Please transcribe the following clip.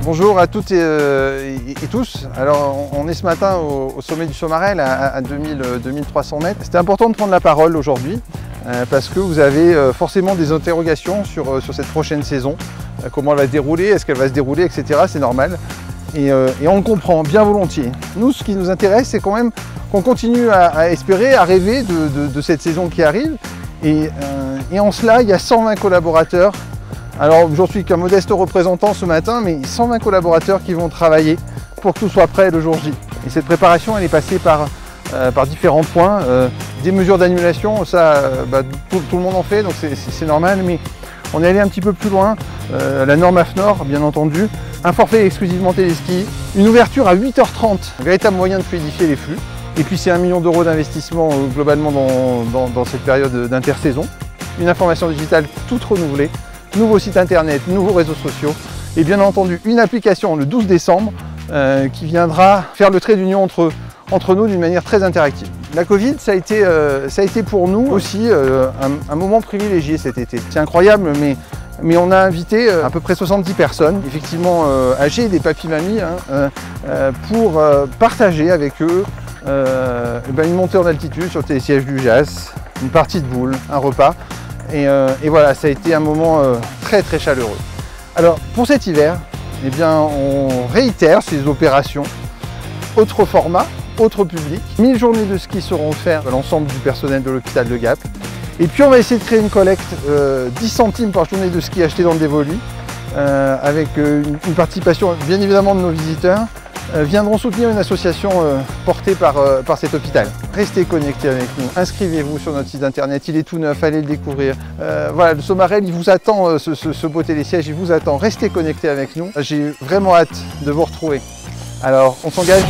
Bonjour à toutes et tous. Alors on est ce matin au sommet du Saumarel à 2300 mètres. C'était important de prendre la parole aujourd'hui parce que vous avez forcément des interrogations sur cette prochaine saison. Comment elle va se dérouler, est-ce qu'elle va se dérouler, etc. C'est normal. Et on le comprend bien volontiers. Nous, ce qui nous intéresse, c'est quand même qu'on continue à espérer, à rêver de cette saison qui arrive. Et en cela, il y a 120 collaborateurs. Alors, j'en suis qu'un modeste représentant ce matin, mais 120 collaborateurs qui vont travailler pour que tout soit prêt le jour J. Et cette préparation, elle est passée par différents points. Des mesures d'annulation, ça, tout le monde en fait, donc c'est normal, mais on est allé un petit peu plus loin. La norme AFNOR, bien entendu. Un forfait exclusivement téléski. Une ouverture à 8h30, un véritable moyen de fluidifier les flux. Et puis, c'est 1 million d'euros d'investissement globalement dans cette période d'intersaison. Une information digitale toute renouvelée. Nouveau site internet, nouveaux réseaux sociaux et bien entendu une application le 12 décembre qui viendra faire le trait d'union entre nous d'une manière très interactive. La Covid, ça a été pour nous aussi un moment privilégié cet été. C'est incroyable, mais on a invité à peu près 70 personnes, effectivement âgées, des papis-mamies, pour partager avec eux une montée en altitude sur le télésiège du JAS, une partie de boule, un repas. Et voilà, ça a été un moment très chaleureux. Alors pour cet hiver, eh bien, on réitère ces opérations, autre format, autre public. 1000 journées de ski seront offertes à l'ensemble du personnel de l'hôpital de Gap. Et puis on va essayer de créer une collecte 10 centimes par journée de ski achetée dans le dévolu, avec une participation bien évidemment de nos visiteurs. Viendront soutenir une association portée par cet hôpital. Restez connectés avec nous, inscrivez-vous sur notre site internet, il est tout neuf, allez le découvrir. Voilà, le Saumarel, il vous attend, ce beau télésiège, il vous attend. Restez connectés avec nous. J'ai vraiment hâte de vous retrouver. Alors, on s'engage ?